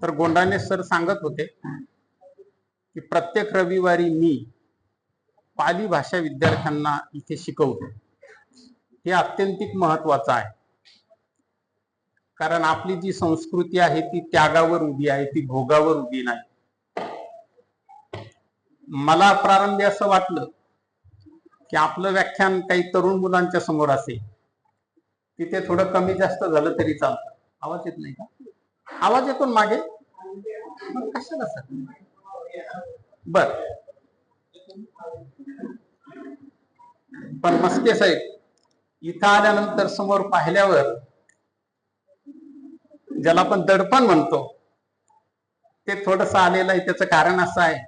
तर गोंडाने सर सांगत होते की प्रत्येक रविवारी मी पाली भाषा विद्यार्थ्यांना इथे शिकवतो. हे अत्यंतिक महत्वाचं आहे, कारण आपली जी संस्कृती आहे ती त्यागावर उभी आहे, ती भोगावर उभी नाही. मला प्रारंभी असं वाटलं की आपलं व्याख्यान काही तरुण मुलांच्या समोर असेल, तिथे थोडं कमी जास्त झालं तरी चालतं. आवाज येत नाही का? आवाज येतो मागे? कशाला सर? बर. पण मस्के साहेब इथं आल्यानंतर समोर पाहिल्यावर ज्याला आपण दडपण म्हणतो ते थोडंसं आलेलं आहे. त्याचं कारण असं आहे,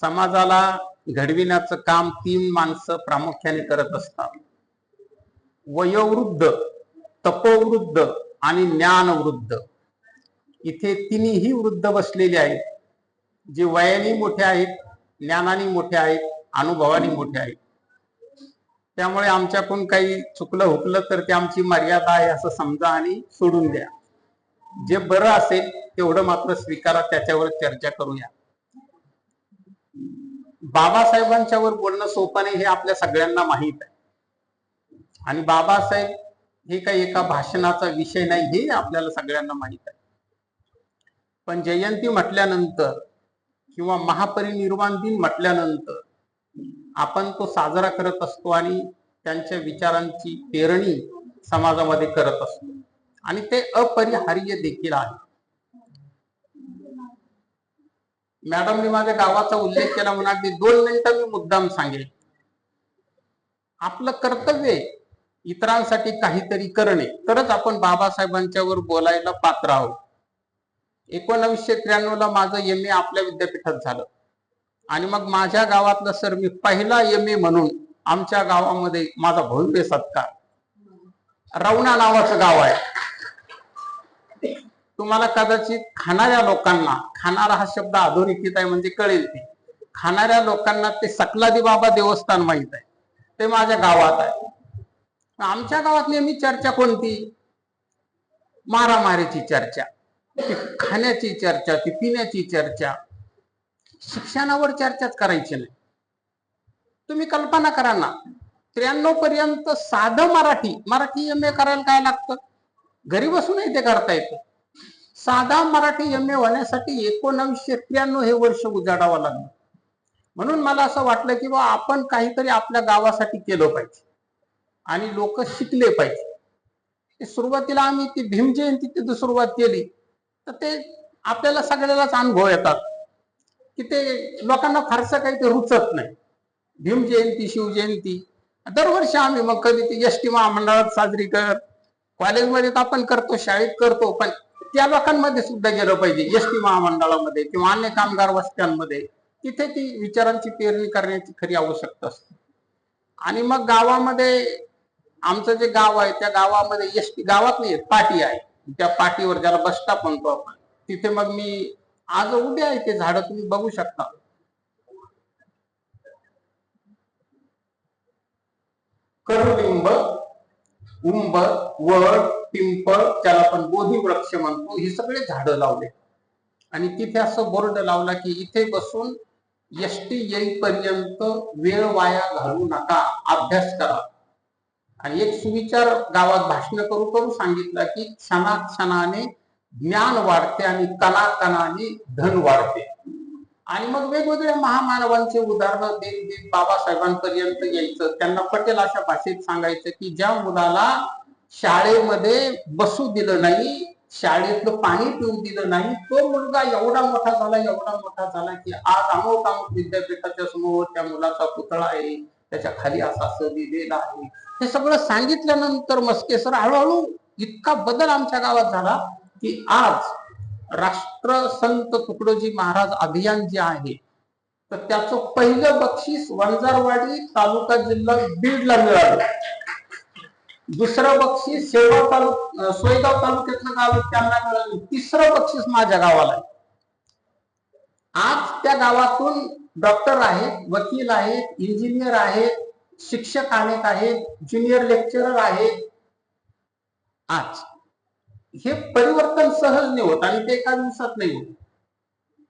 समाजाला घडविण्याचं काम 3 माणसं प्रामुख्याने करत असतात: वयोवृद्ध, तपोवृद्ध आणि ज्ञानवृद्ध. इथे तिन्ही वृद्ध बसलेले आहेत, जे वयाने मोठे आहेत, ज्ञानाने मोठे आहेत, अनुभवाने मोठे आहेत. त्यामुळे आमच्याकडून काही चुकलं हुकलं तर ते आमची मर्यादा आहे असं समजा आणि सोडून द्या. जे बरं असेल तेवढं मात्र स्वीकारा, त्याच्यावर चर्चा करूया. बाबासाहेबांच्यावर बोलणं सोपं नाही हे आपल्या सगळ्यांना माहीत आहे, आणि बाबासाहेब हे काही एका भाषणाचा विषय नाही हे आपल्याला सगळ्यांना माहीत आहे. पण जयंती म्हटल्यानंतर किंवा महापरिनिर्वाण दिन म्हटल्यानंतर आपण तो साजरा करत असतो आणि त्यांच्या विचारांची पेरणी समाजामध्ये करत असतो, आणि ते अपरिहार्य देखील आहे. मॅडमनी माझ्या गावाचा उल्लेख केला म्हणून अगदी 2 मिनिटं मी मुद्दाम सांगेल. आपलं कर्तव्य इतरांसाठी काहीतरी करणे, तरच आपण बाबासाहेबांच्यावर बोलायला पात्र आहोत. 1993 ला माझं MA आपल्या विद्यापीठात झालं, आणि मग माझ्या गावातलं सर मी पहिला MA म्हणून आमच्या गावामध्ये माझा भव्य सत्कार. रवणा नावाचं गाव आहे. तुम्हाला कदाचित खाणाऱ्या लोकांना, खाणारा हा शब्द अधोरेखित आहे म्हणजे कळेल ते, खाणाऱ्या लोकांना ते सकलादी बाबा देवस्थान माहित आहे, ते माझ्या गावात आहे. आमच्या गावात नेहमी चर्चा कोणती? मारामारीची चर्चा, ती खाण्याची चर्चा, ती पिण्याची चर्चा. शिक्षणावर चर्चाच करायची नाही. तुम्ही कल्पना करा ना, 93 पर्यंत साधं मराठी MA करायला काय लागतं? घरी बसूनही ते करता येतं. साधा मराठी MA होण्यासाठी 1993 हे वर्ष उजाडावं लागलं. म्हणून मला असं वाटलं की बा आपण काहीतरी आपल्या गावासाठी केलं पाहिजे आणि लोक शिकले पाहिजे. सुरुवातीला आम्ही ती भीम जयंती तिथं सुरुवात केली, तर ते आपल्याला सगळ्यालाच अनुभव येतात की ते लोकांना फारसं काही ते रुचत नाही. भीम जयंती, शिवजयंती दरवर्षी आम्ही मग कधी ती ST महामंडळात साजरी कर, कॉलेजमध्ये तर आपण करतो, शाळेत करतो, पण त्या लोकांमध्ये सुद्धा गेलं पाहिजे. ST महामंडळामध्ये किंवा अन्य कामगार वस्त्यांमध्ये तिथे ती विचारांची पेरणी करण्याची खरी आवश्यकता असते. आणि मग गावामध्ये आमचं जे गाव आहे त्या गावामध्ये ST गावात नाही, पाटी आहे. त्या पाटीवर, ज्याला बस स्टॉप म्हणतो आपण, तिथे मग मी आज उभे आहे. ते झाडं तुम्ही बघू शकता. कडुलिंब, उंब, वड, पिंपळ, त्याला आपण बोधी वृक्ष म्हणतो, ही सगळे झाडं लावले. आणि तिथे असं बोर्ड लावला की इथे बसून ST येईपर्यंत वेळ वाया घालवू नका, अभ्यास करा. आणि एक सुविचार गावात भाषण करू करू सांगितलं की क्षणाक्षणाने ज्ञान वाढते आणि कणाकणाने धन वाढते. आणि मग वेगवेगळ्या महामानवांचे उदाहरण देत देत बाबासाहेबांपर्यंत यायचं. त्यांना पटेल अशा भाषेत सांगायचं की ज्या मुलाला शाळेमध्ये बसू दिलं नाही, शाळेतलं पाणी पिऊ दिलं नाही, तो मुलगा एवढा मोठा झाला की आज अमोक विद्यापीठाच्या समोर त्या मुलाचा पुतळा आहे, त्याच्या खाली असं लिहिलेलं आहे. हे सगळं सांगितल्यानंतर मस्के सर हळूहळू इतका बदल आमच्या गावात झाला की आज राष्ट्रसंत तुकडोजी महाराज अभियान जे आहे, तर त्याचं पहिलं बक्षीस वंजारवाडी तालुका जिल्हा बीडला मिळालं. दुसरं बक्षीस सोयगाव तालुक्यातलं गाव त्यांना मिळालं. तिसरं बक्षीस माझ्या गावाला. आज त्या गावातून डॉक्टर आहेत, वकील आहेत, इंजिनियर आहेत, शिक्षक अनेक आहेत, ज्युनियर लेक्चरर आहेत. आज हे परिवर्तन सहज नाही होत आणि ते एका दिवसात नाही होत.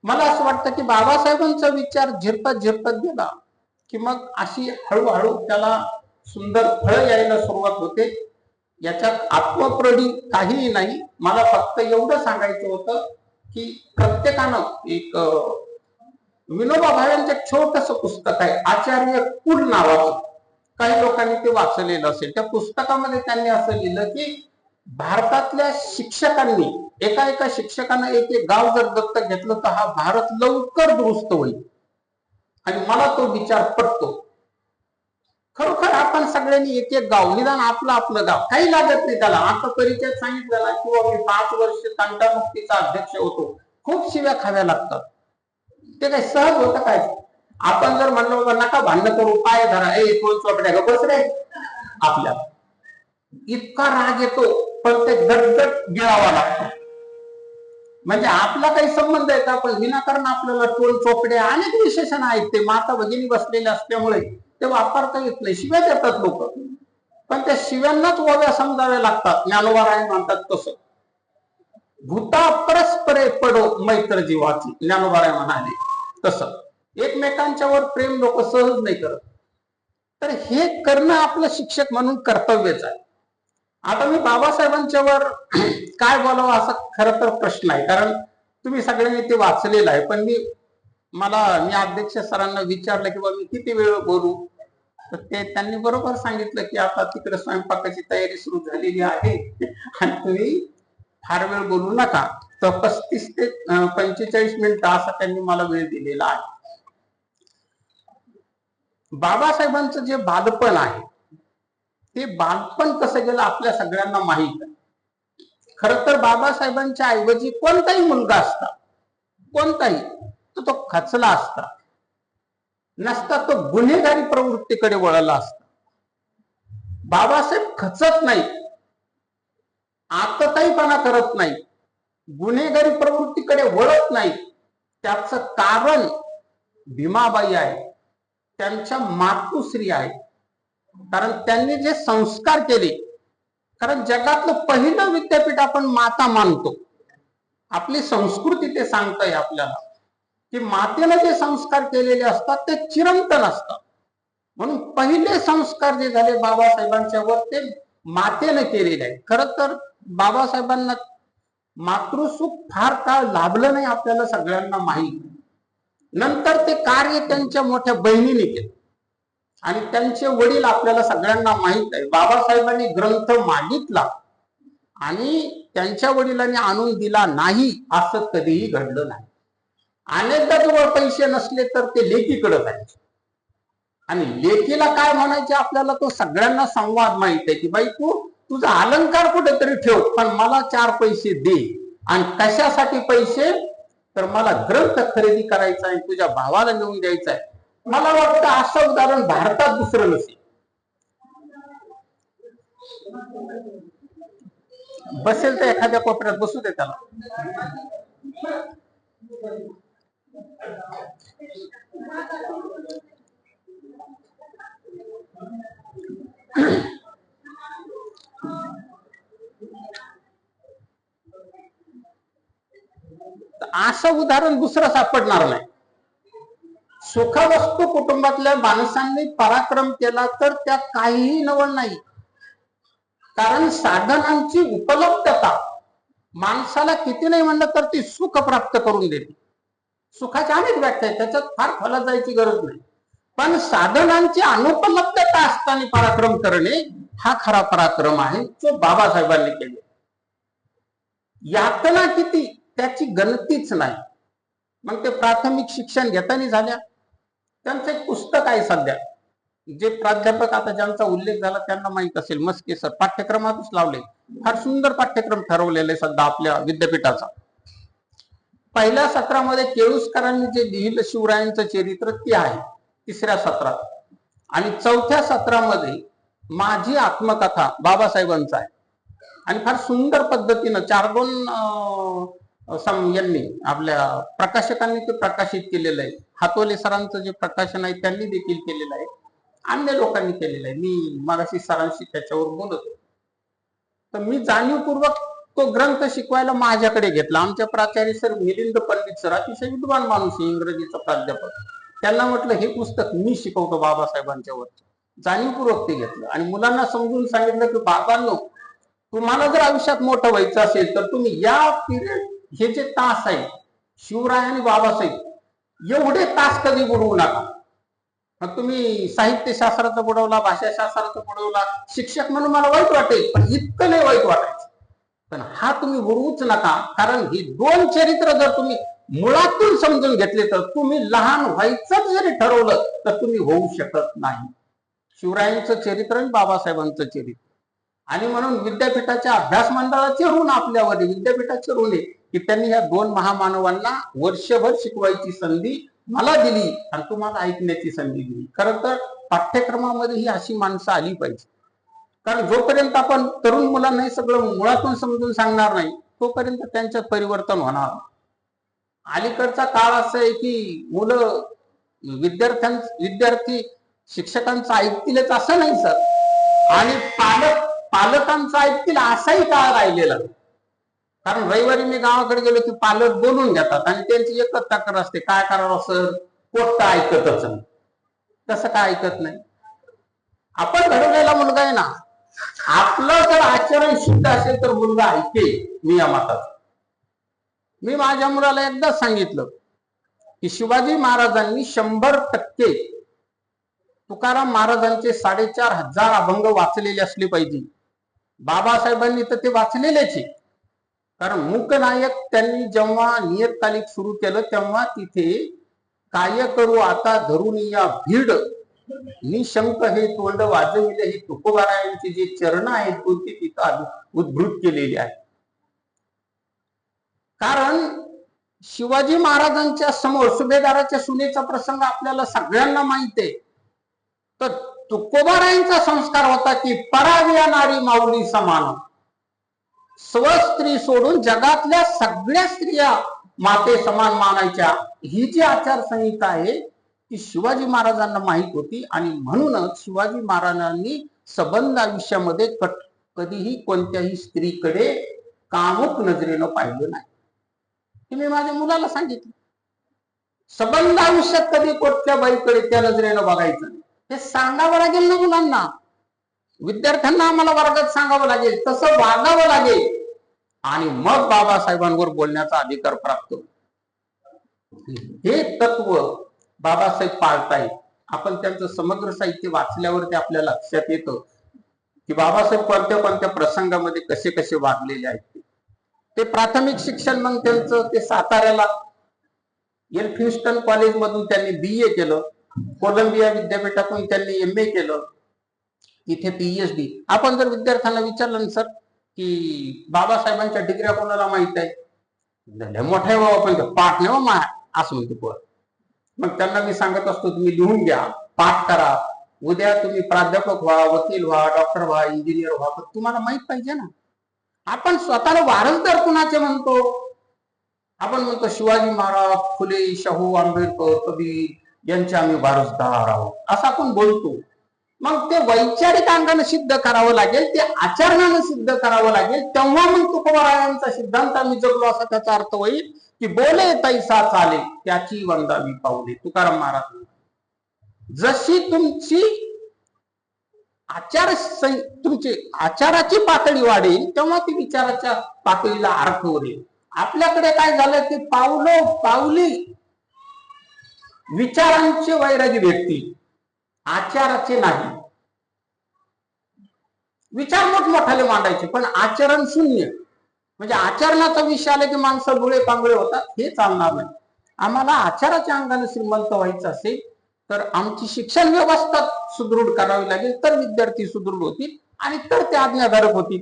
मला असं वाटतं की बाबासाहेबांचा विचार झिरपत झिरपत गेला की मग अशी हळूहळू त्याला सुंदर फळं यायला सुरुवात होते. याच्यात आत्मप्रौढी काहीही नाही. मला फक्त एवढं सांगायचं होतं की प्रत्येकानं एक विनोबा भावेंचं एक छोटस पुस्तक आहे, आचार्य कुल नावाचं. काही लोकांनी ते वाचलेलं असेल. त्या पुस्तकामध्ये त्यांनी असं लिहिलं की भारतातल्या शिक्षकांनी एका शिक्षकानं एक गाव जर दत्तक घेतलं तर हा भारत लवकर दुरुस्त होईल. आणि मला तो विचार पटतो. खरोखर आपण सगळ्यांनी एक गाव, निदान आपलं गाव, काही लागत नाही त्याला. आता परिचय सांगितलं ना किंवा मी 5 वर्ष तंटामुक्तीचा अध्यक्ष होतो, खूप शिव्या खाव्या लागतात. ते काही सहज होतं काय? आपण जर म्हणलं बाबा नका भांडण करू, पाय धरा, कोण चोपड्या बस रे, आपल्याला इतका राग येतो, पण ते दगदग गिळावा लागतो. म्हणजे आपला काही संबंध आहे का? पण विनाकारण आपल्याला टोल चोपड्या अनेक विशेषण आहेत, ते माता भगिनी बसलेले असल्यामुळे ते वापरता येत नाही. शिव्या देतात लोक, पण त्या शिव्यांनाच ओव्या समजाव्या लागतात. ज्ञानोबा राय म्हणतात तसं, भूता परस्परे पडो मैत्र जीवाची, ज्ञानोबा राय म्हणाले तसं. एकमेकांच्यावर प्रेम लोक सहज नाही करत. तर हे करणं आपलं शिक्षक म्हणून कर्तव्यच आहे. आता मी बाबासाहेबांच्यावर काय बोलावं असा खरं तर प्रश्न आहे, कारण तुम्ही सगळ्यांनी ते वाचलेलं आहे. पण मी अध्यक्ष सरांना विचारलं की मी किती वेळ बोलू, तर त्यांनी बरोबर सांगितलं की आता तिकडे स्वयंपाकाची तयारी सुरू झालेली आहे आणि तुम्ही फार वेळ बोलू नका. तर 35 ते 45 मिनिटं असा त्यांनी मला वेळ दिलेला आहे. बाबासाहेबांचं जे बालपण आहे ते बालपण कसं गेलं आपल्या सगळ्यांना माहित आहे. खरं तर बाबासाहेबांच्या ऐवजी कोणताही मुलगा असता, कोणताही, तो खचला असता नसता, तो गुन्हेगारी प्रवृत्तीकडे वळला असता. बाबासाहेब खचत नाही, आतताईपणा करत नाही, गुन्हेगारी प्रवृत्तीकडे वळत नाही. त्याचं कारण भीमाबाई आहे, त्यांच्या मातुश्री आहे. कारण त्यांनी जे संस्कार केले, कारण जगातलं पहिलं विद्यापीठ आपण माता मानतो. आपली संस्कृती ते सांगताय आपल्याला की मातेनं जे संस्कार केलेले असतात ते चिरंतन असतात. म्हणून पहिले संस्कार जे झाले बाबासाहेबांच्यावर ते मातेनं केलेले आहे. खरं तर बाबासाहेबांना मातृसुख फार काळ लाभलं नाही, आपल्याला सगळ्यांना माहीत. नंतर ते कार्य त्यांच्या मोठ्या बहिणीने केलं आणि त्यांचे वडील आपल्याला सगळ्यांना माहित आहे. बाबासाहेबांनी ग्रंथ मागितला आणि त्यांच्या वडिलांनी आणून दिला नाही असं कधीही घडलं नाही. अनेकदा जवळ पैसे नसले तर ते लेकीकडे जायचे आणि लेकीला काय म्हणायचे आपल्याला तो सगळ्यांना संवाद माहित आहे की बाई तुझा अलंकार कुठेतरी ठेव, पण मला 4 पैसे दे. आणि कशासाठी पैसे? तर मला ग्रंथ खरेदी करायचा आहे, तुझ्या भावाला नेऊन द्यायचा आहे. मला वाटतं असं उदाहरण भारतात दुसरं नसेल. बसेल तर एखाद्या कोपऱ्यात बसू दे त्याला. असं उदाहरण दुसरं सापडणार नाही. सुखवस्तू कुटुंबातल्या माणसांनी पराक्रम केला तर त्यात काहीही नवल नाही. कारण साधनांची उपलब्धता माणसाला किती नाही म्हणलं तर ती सुख प्राप्त करून देते. सुखाच्या अनेक व्याख्या आहेत, त्याच्यात फार खोलात जायची गरज नाही. पण साधनांची अनुपलब्धता असताना पराक्रम करणे हा खरा पराक्रम आहे, जो बाबासाहेबांनी केले. यातना किती त्याची गणतीच नाही. मग ते प्राथमिक शिक्षण घेताना झाल्या. त्यांचं एक पुस्तक आहे सध्या, जे प्राध्यापक आता ज्यांचा उल्लेख झाला त्यांना माहित असेल, मस्के सर, पाठ्यक्रमातच लावले. फार सुंदर पाठ्यक्रम ठरवलेले सध्या आपल्या विद्यापीठाचा. पहिल्या सत्रामध्ये केळुसकरांनी जे लिहिलं शिवरायांचं चरित्र ते आहे 3ऱ्या सत्रात, आणि 4थ्या सत्रामध्ये माझी आत्मकथा बाबासाहेबांचा आहे. आणि फार सुंदर पद्धतीनं 4-2 यांनी आपल्या प्रकाशकांनी ते प्रकाशित केलेलं आहे. हातोले सरांचं जे प्रकाशन आहे त्यांनी देखील केलेलं आहे, अन्य लोकांनी केलेलं आहे. मी मगाशी सरांशी त्याच्यावर बोलत होतो. तर मी जाणीवपूर्वक तो ग्रंथ शिकवायला माझ्याकडे घेतला. आमच्या प्राचार्य सर मिलिंद पंडित सर अतिशय विद्वान माणूस आहे, इंग्रजीचा प्राध्यापक. त्यांना म्हटलं हे पुस्तक मी शिकवतो बाबासाहेबांच्या वर. जाणीवपूर्वक ते घेतलं आणि मुलांना समजून सांगितलं की बाबांनो, तुम्हाला जर आयुष्यात मोठं व्हायचं असेल तर तुम्ही या पिरियड हे जे तास आहे शिवराय आणि बाबासाहेब एवढे तास कधी बुडवू नका. मग तुम्ही साहित्यशास्त्राचा बुडवला, भाषाशास्त्राचा बुडवला, शिक्षक म्हणून मला वाईट वाटेल, पण इतकं नाही वाईट वाटायचं. पण हा तुम्ही बुडवूच नका, कारण ही दोन चरित्र जर तुम्ही मुळातून समजून घेतले तर तुम्ही लहान व्हायचं जरी ठरवलं तर तुम्ही होऊ शकत नाही. शिवरायांचं चरित्र आणि बाबासाहेबांचं चरित्र. आणि म्हणून विद्यापीठाच्या अभ्यास मंडळाचे ऋण आपल्यावर, विद्यापीठाचे ऋण आहे की त्यांनी या दोन महामानवांना वर्षभर शिकवायची संधी मला दिली आणि तुम्हाला ऐकण्याची संधी दिली. खरं तर पाठ्यक्रमामध्ये ही अशी माणसं आली पाहिजे, कारण जोपर्यंत आपण तरुण मुलांना हे सगळं मुळातून समजून सांगणार नाही तोपर्यंत त्यांच्यात परिवर्तन होणार. अलीकडचा काळ असा आहे की मुलं विद्यार्थी शिक्षकांचं ऐकतीलच असं नाही सर, आणि पालकांचं ऐकतील असाही काळ राहिलेला. कारण रविवारी मी गावाकडे गेलो की पालक बोलून घेतात आणि त्यांची एकच तक्रार असते, काय करावं सर, पोट्ट ऐकतच नाही. तसं काय ऐकत नाही. आपण घडवलेला मुलगा आहे ना, आपलं जर आचरण शुद्ध असेल तर मुलगा ऐकेल. मी या मताचा. मी माझ्या मुलाला एकदाच सांगितलं की शिवाजी महाराजांनी 100% तुकाराम महाराजांचे 4,500 अभंग वाचलेले असले पाहिजे. बाबासाहेबांनी तर ते वाचलेलेच आहे. कारण मूकनायक त्यांनी जेव्हा नियतकालिक सुरू केलं तेव्हा तिथे काय करू आता धरून या भीड निशंक हे तोंड वाजविले हे तुकोबारायांचे जे चरण आहेत कोणते तिथं उद्भृत केलेले आहे. कारण शिवाजी महाराजांच्या समोर सुभेदाराच्या सुनेचा प्रसंग आपल्याला सगळ्यांना माहित आहे. तर तुकोबारायांचा संस्कार होता की पराव्या नारी माऊली समान, स्वस्त्री सोडून जगातल्या सगळ्या स्त्रिया माते समान मानायच्या. ही जी आचारसंहिता आहे ती शिवाजी महाराजांना माहित होती आणि म्हणूनच शिवाजी महाराजांनी सबंध आयुष्यामध्ये कधीही कोणत्याही स्त्रीकडे कामुक नजरेनं पाहिलं नाही. हे मी माझ्या मुलाला सांगितलं. सबंध आयुष्यात कधी कोणत्या बाईकडे त्या नजरेनं बघायचं नाही. हे सांगावं लागेल ना मुलांना, विद्यार्थ्यांना आम्हाला वर्गात सांगावं लागेल, तसं वागावं लागेल आणि मग बाबासाहेबांवर बोलण्याचा अधिकार प्राप्त होईल. हे तत्व बाबासाहेब पाळतायत. आपण त्यांचं समग्र साहित्य वाचल्यावरती आपल्या लक्षात येतं की बाबासाहेब कोणत्या कोणत्या प्रसंगामध्ये कसे कसे वागलेले आहेत. ते प्राथमिक शिक्षण मग त्यांचं ते साताऱ्याला एल्फिन्स्टन कॉलेज मधून त्यांनी BA केलं, कोलंबिया विद्यापीठातून त्यांनी MA केलं, इथे PhD. आपण जर विद्यार्थ्यांना विचारलं ना सर की बाबासाहेबांच्या डिग्र्या कोणाला माहित आहे, मोठ्या बाबा पण पाठ नाही मा असं म्हणतो पोर. मग त्यांना मी सांगत असतो तुम्ही लिहून घ्या, पाठ करा, उद्या तुम्ही प्राध्यापक व्हा, वकील व्हा, डॉक्टर व्हा, इंजिनियर व्हा, पण तुम्हाला माहित पाहिजे ना. आपण स्वतःला वारसदार कुणाचे म्हणतो? आपण म्हणतो शिवाजी महाराज, फुले, शाहू, आंबेडकर, कबीर यांचे आम्ही वारसदार आहोत असं आपण बोलतो. मग ते वैचारिक अंगाने सिद्ध करावं लागेल, ते आचरणानं सिद्ध करावं लागेल, तेव्हा मग तुकोबारायांचा सिद्धांत आम्ही जगलो असा त्याचा अर्थ होईल की बोले तैसा चाले त्याची वंदावी पावले. तुकाराम महाराज जशी तुमची तुमची आचाराची पातळी वाढेल तेव्हा ती विचाराच्या पातळीला अर्थ होईल. आपल्याकडे काय झालं की पावली विचारांचे वैरागी व्यक्ती, आचाराचे नाही. विचार मोठमोठाले मांडायचे पण आचरण शून्य. म्हणजे आचरणाचा विषय आला की माणसं डोळे पांगळे होतात, हे चालणार नाही. आम्हाला आचाराच्या अंगाने श्रीमंत व्हायचं असेल तर आमची शिक्षण व्यवस्था सुदृढ करावी लागेल, तर विद्यार्थी सुदृढ होतील आणि तर ते आज्ञाधारक होतील.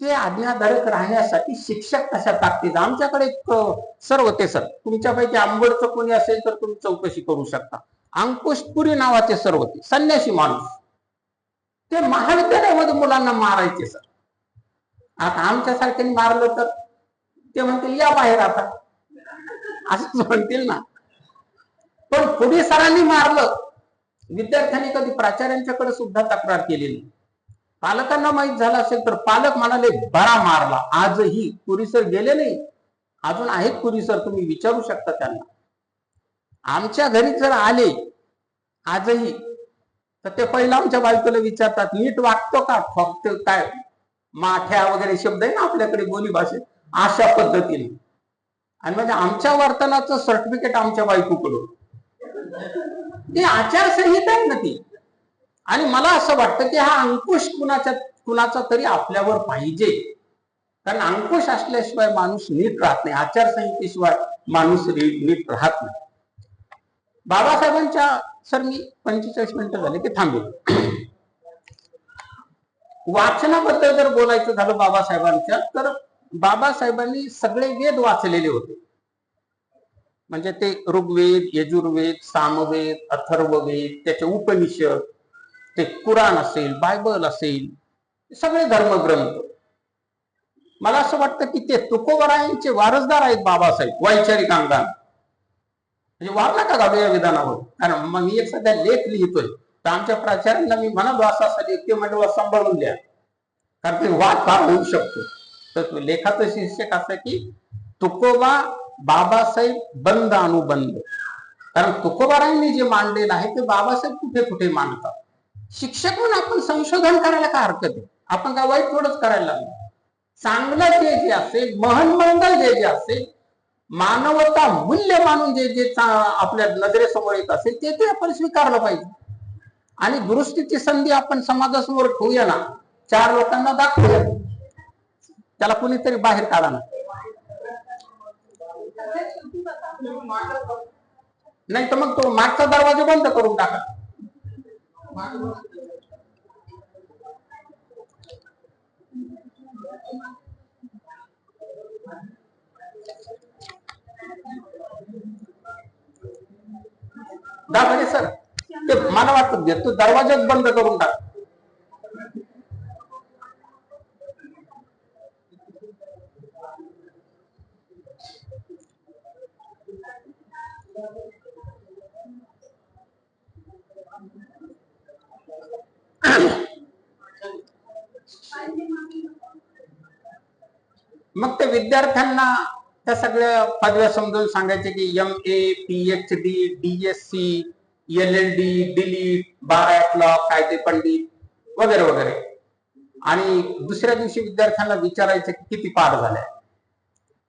ते आज्ञाधारक राहण्यासाठी शिक्षक कशा ताकदीत. आमच्याकडे सर होते सर, तुमच्यापैकी आंबडचं कोणी असेल तर तुम्ही चौकशी करू शकता. अंकुशपुरी नावाचे सर होते, संन्यासी माणूस. ते महाविद्यालयामध्ये मुलांना मारायचे सर. आता आमच्यासारख्यांनी मारलं तर ते म्हणतील या बाहेर आता, असंच म्हणतील ना. पण पुढे सरांनी मारलं, विद्यार्थ्यांनी कधी प्राचार्यांच्याकडे सुद्धा तक्रार केली नाही. पालकांना माहित झालं असेल तर पालक म्हणाले बरा मारला. आजही पुरी सर गेले नाही, अजून आहेत पुरी सर, तुम्ही विचारू शकता त्यांना. आमच्या घरी जर आले आजही तर ते पहिला आमच्या बायकोला विचारतात नीट वागतो का, फक्त काय माठ्या वगैरे शब्द आहे ना आपल्याकडे बोली भाषेत, अशा पद्धतीने. आणि म्हणजे आमच्या वर्तनाचं सर्टिफिकेट आमच्या बायकोकडून, ती आचारसंहिता आहे ना ती. आणि मला असं वाटतं की हा अंकुश कुणाचा तरी आपल्यावर पाहिजे, कारण अंकुश असल्याशिवाय माणूस नीट राहत नाही, आचारसंहितेशिवाय माणूस नीट राहत नाही. बाबासाहेबांच्या, सर मी 45 मिनिटं झाले की थांबेल. वाचनाबद्दल जर बोलायचं झालं बाबासाहेबांच्या, तर बाबासाहेबांनी सगळे वेद वाचलेले होते. म्हणजे ते ऋग्वेद, यजुर्वेद, सामवेद, अथर्ववेद, त्याचे उपनिषद, ते कुराण असेल, बायबल असेल, सगळे धर्मग्रंथ. मला असं वाटतं की ते तुकोबरायांचे वारसदार आहेत बाबासाहेब, वैचारिक अंगाने. म्हणजे वाद नका घालू या विधानावर, कारण मग मी एक सध्या लेख लिहितोय, तर आमच्या प्राचार्यांना मी म्हणालो असा लेख, ते म्हणजे सांभाळून द्या, कारण ते वाद फार होऊ शकतो. तर लेखाचं शीर्षक असं की तुकोबा बाबासाहेब बंद अनुबंध. कारण तुकोबारायांनी जे मांडलेलं आहे ते बाबासाहेब कुठे कुठे मांडतात. शिक्षक म्हणून आपण संशोधन करायला काय हरकत आहे, आपण काय वाईट थोडंच करायला लागलो. चांगलं जे असेल, महनमंगल जे असेल, मानवता मूल्य मानून जे आपल्या नजरेसमोर येत असेल ते आपण स्वीकारलं पाहिजे. आणि दुरुस्तीची संधी आपण समाजासमोर ठेवूया ना, 4 लोकांना दाखवूया, त्याला कुणीतरी बाहेर काढा ना. नाही तर मग तो मागचा दरवाजा बंद करून टाका. दाखवले सर, ते मला वाटतं तो दरवाजाच बंद करून टाक. मग ते विद्यार्थ्यांना त्या सगळ्या पदव्या समजून सांगायचे की MA, PhD, DSc, LLD, delete, 12 कायदे पंडित वगैरे वगैरे. आणि दुसऱ्या दिवशी विद्यार्थ्यांना विचारायचं की किती पाठ झाल्या.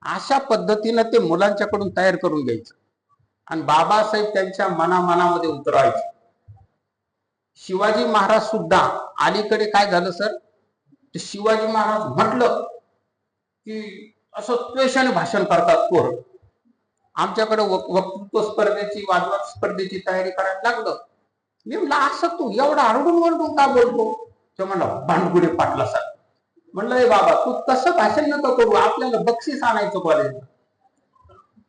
अशा पद्धतीनं ते मुलांच्याकडून तयार करून घ्यायचं आणि बाबासाहेब त्यांच्या मनामध्ये उतरायचे. शिवाजी महाराज सुद्धा अलीकडे काय झालं सर, शिवाजी महाराज म्हटलं की असं त्वेषाने भाषण करतात पोर. आमच्याकडे वक्तृत्व स्पर्धेची, वादवाद स्पर्धेची तयारी करायला लागलं. मी म्हणलं असं तू एवढा आरडून का बोलतो? तो म्हणला भांडगुडे पाटला सर. म्हणलं बाबा तू तसं भाषण नको करू, आपल्याला बक्षीस आणायचं कॉलेजला.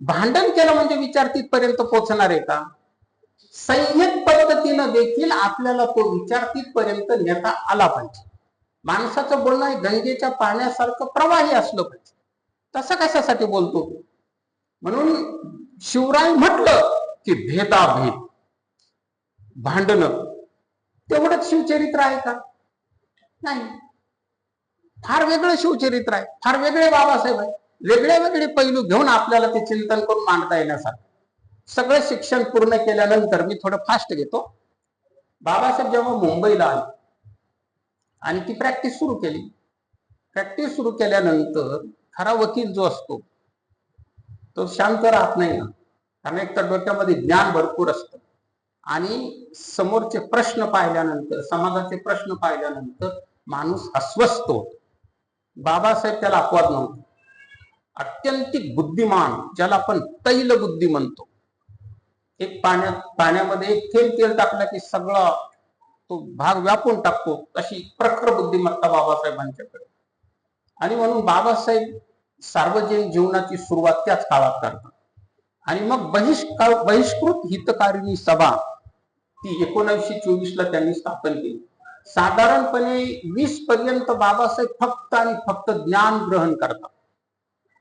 भांडण केलं म्हणजे विचार तिथपर्यंत पोहोचणार आहे का? संयत पद्धतीनं देखील आपल्याला तो विचार तिथपर्यंत नेता आला पाहिजे. माणसाचं बोलणं गंगेच्या पाण्यासारखं प्रवाही असलं पाहिजे. तसं कशासाठी बोलतो? म्हणून शिवराय म्हटलं की भेदाभेद, भांडणं, तेवढंच शिवचरित्र आहे का? नाही. फार वेगळं शिवचरित्र आहे, फार वेगळे बाबासाहेब आहे. वेगळे वेगळे पैलू घेऊन आपल्याला ते चिंतन करून मांडता येण्यासाठी. सगळं शिक्षण पूर्ण केल्यानंतर, मी थोडं फास्ट घेतो, बाबासाहेब जेव्हा मुंबईला आले आणि ती प्रॅक्टिस सुरू केली. प्रॅक्टिस सुरू केल्यानंतर खरा वकील जो असतो तो शांत राहत नाही ना, कारण एक तर डोक्यामध्ये ज्ञान भरपूर असतं आणि समोरचे प्रश्न पाहिल्यानंतर, समाजाचे प्रश्न पाहिल्यानंतर माणूस अस्वस्थ होतो. बाबासाहेब त्याला अपवाद नव्हते. अत्यंतिक बुद्धिमान, ज्याला आपण तैल बुद्धी म्हणतो. एक पाण्यामध्ये एक थेंब तेल टाकलं की सगळा तो भाग व्यापून टाकतो, तशी प्रखर बुद्धिमत्ता बाबासाहेबांच्याकडे. आणि म्हणून बाबासाहेब सार्वजनिक जीवनाची सुरुवात त्याच काळात करतात. आणि मग बहिष्कृत हितकारिणी सभा ती 1924 ला त्यांनी स्थापन केली. साधारणपणे 20 पर्यंत बाबासाहेब फक्त आणि फक्त ज्ञान ग्रहण करतात.